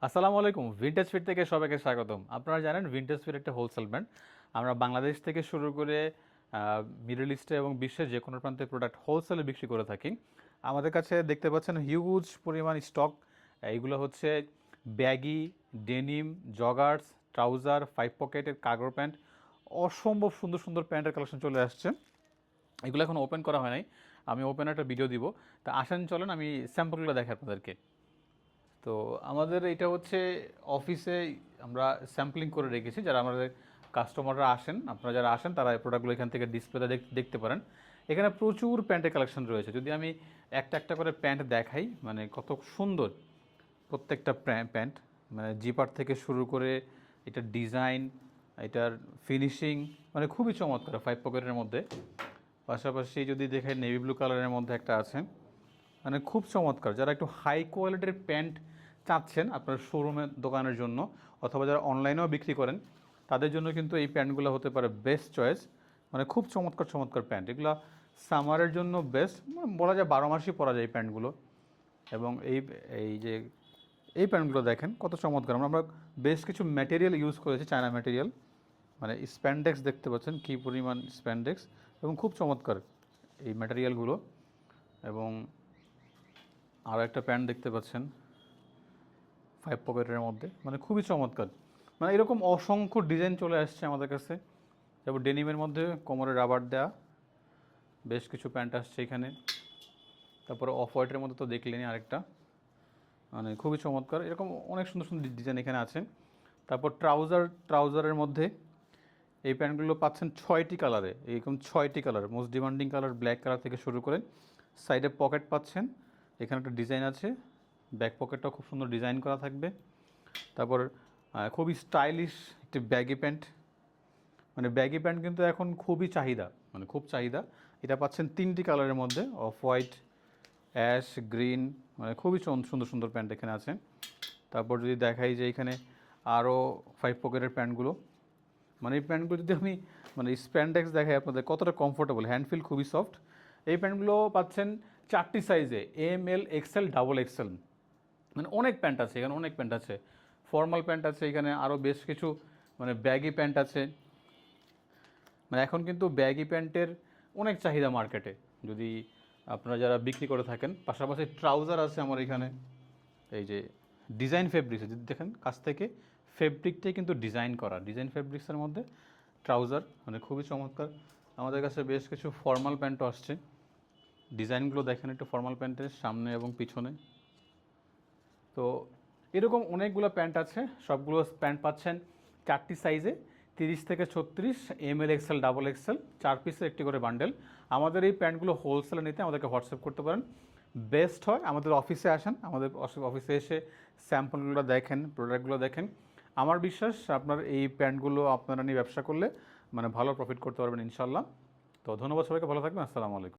আসসালামু আলাইকুম। Vintage fit থেকে সবাইকে স্বাগতম। আপনারা জানেন ভিনটেজ ফিট একটা হোলসেল ব্র্যান্ড। আমরা বাংলাদেশ থেকে শুরু করে মিডল ইস্টে এবং বিশ্বের যে কোনো প্রান্তে প্রোডাক্ট হোলসেলে বিক্রি করে থাকি। আমাদের কাছে দেখতে পাচ্ছেন হিউজ পরিমাণ স্টক। এইগুলো হচ্ছে ব্যাগি, ডেনিম, জগার্স, ট্রাউজার, 5 পকেটের কার্গো প্যান্ট। অসম্ভব সুন্দর সুন্দর প্যান্টের কালেকশন চলে আসছে। এগুলো এখন ওপেন করা হয় নাই, আমি ওপেন একটা ভিডিও দিব। তা আসেন চলেন আমি স্যাম্পলগুলো দেখাই আপনাদেরকে। তো আমাদের এটা হচ্ছে অফিসে আমরা স্যাম্পলিং করে রেখেছি। যারা আমাদের কাস্টমাররা আসেন, আপনারা যারা আসেন তারা এই প্রোডাক্টগুলো এখান থেকে ডিসপ্লেতে দেখতে পারেন। এখানে প্রচুর প্যান্টের কালেকশন রয়েছে। যদি আমি একটা একটা করে প্যান্ট দেখাই, মানে কত সুন্দর প্রত্যেকটা প্যান্ট, মানে জিপার থেকে শুরু করে এটার ডিজাইন, এটার ফিনিশিং, মানে খুবই চমৎকার 5 পকেটের মধ্যে। পাশাপাশি যদি দেখেন নেভি ব্লু কালারের মধ্যে একটা আছে, মানে খুব চমৎকার। যারা একটু হাই কোয়ালিটির প্যান্ট চাচ্ছেন আপনার শোরুমের দোকানের জন্য, অথবা যারা অনলাইনেও বিক্রি করেন, তাদের জন্য কিন্তু এই প্যান্টগুলো হতে পারে বেস্ট চয়েস। মানে খুব চমৎকার চমৎকার প্যান্ট। এগুলো সামারের জন্য বেস্ট, বলা যায় 12 মাসই পরা যায় এই প্যান্টগুলো। এবং এই যে এই প্যান্টগুলো দেখেন কত চমৎকার। আমরা বেশ কিছু ম্যাটেরিয়াল ইউজ করেছি, চায়না ম্যাটেরিয়াল, মানে স্প্যান্ডেক্স দেখতে পাচ্ছেন কী পরিমাণ স্প্যান্ডেক্স, এবং খুব চমৎকার এই ম্যাটেরিয়ালগুলো। এবং আরও একটা প্যান্ট দেখতে পাচ্ছেন 5 পকেটের মধ্যে, মানে খুবই চমৎকার। মানে এরকম অসংখ্য ডিজাইন চলে আসছে আমাদের কাছে। যেমন ডেনিমের মধ্যে কোমরে রাবার দেওয়া বেশ কিছু প্যান্ট আসছে এখানে। তারপরে অফ হোয়াইটের মধ্যে তো দেখলেনি আরেকটা, মানে খুবই চমৎকার। এরকম অনেক সুন্দর সুন্দর ডিজাইন এখানে আছে। তারপর ট্রাউজারের মধ্যে এই প্যান্টগুলো পাচ্ছেন 6টি কালারে, এরকম 6টি colour. Most demanding colour black colour থেকে শুরু করে সাইডে পকেট পাচ্ছেন। এখানে একটা ডিজাইন আছে, ব্যাক পকেটটাও খুব সুন্দর ডিজাইন করা থাকবে। তারপর খুবই স্টাইলিশ একটি ব্যাগি প্যান্ট, মানে ব্যাগি প্যান্ট কিন্তু এখন খুবই চাহিদা, মানে খুব চাহিদা। এটা পাচ্ছেন 3টি কালারের মধ্যে, অফ হোয়াইট, অ্যাশ, গ্রিন, মানে খুবই সুন্দর সুন্দর প্যান্ট এখানে আছে। তারপর যদি দেখাই যে এখানে আরও 5 পকেটের প্যান্টগুলো, মানে এই প্যান্টগুলো যদি আমি মানে স্প্যান্ডেক্স দেখাই আপনাদের কতটা কমফোর্টেবল, হ্যান্ডফিল খুবই সফট। এই প্যান্টগুলো পাচ্ছেন 4টি সাইজে, এম, এল, এক্সেল, ডাবল এক্সেল। মানে অনেক প্যান্ট আছে এখানে, অনেক প্যান্ট আছে। ফর্মাল প্যান্ট আছে এখানে, আরও বেশ কিছু মানে ব্যাগি প্যান্ট আছে। মানে এখন কিন্তু ব্যাগি প্যান্টের অনেক চাহিদা মার্কেটে, যদি আপনারা যারা বিক্রি করে থাকেন। পাশাপাশি ট্রাউজার আছে আমার এখানে, এই যে ডিজাইন ফেব্রিক্স, যদি দেখেন কাছ থেকে ফেব্রিকটাই কিন্তু ডিজাইন করা, ডিজাইন ফেব্রিক্সের মধ্যে ট্রাউজার, মানে খুবই চমৎকার। আমাদের কাছে বেশ কিছু ফর্মাল প্যান্টও আসছে। ডিজাইনগুলো দেখেন একটু ফর্মাল প্যান্টের সামনে এবং পিছনে। তো এরকম অনেকগুলো প্যান্ট আছে, সবগুলো প্যান্ট পাচ্ছেন 4টি সাইজে, 30 থেকে 36, এম, এল, এক্সেল, ডাবল এক্সেল, 4 পিসের একটি করে বান্ডেল। আমাদের এই প্যান্টগুলো হোলসেলে নিতে আমাদেরকে হোয়াটসঅ্যাপ করতে পারেন। বেস্ট হয় আমাদের অফিসে আসেন, আমাদের অফিসে এসে স্যাম্পলগুলো দেখেন, প্রোডাক্টগুলো দেখেন। আমার বিশ্বাস আপনার এই প্যান্টগুলো আপনারা নিয়ে ব্যবসা করলে মানে ভালো প্রফিট করতে পারবেন ইনশাল্লাহ। তো ধন্যবাদ সবাইকে, ভালো থাকবেন। আসসালামু আলাইকুম।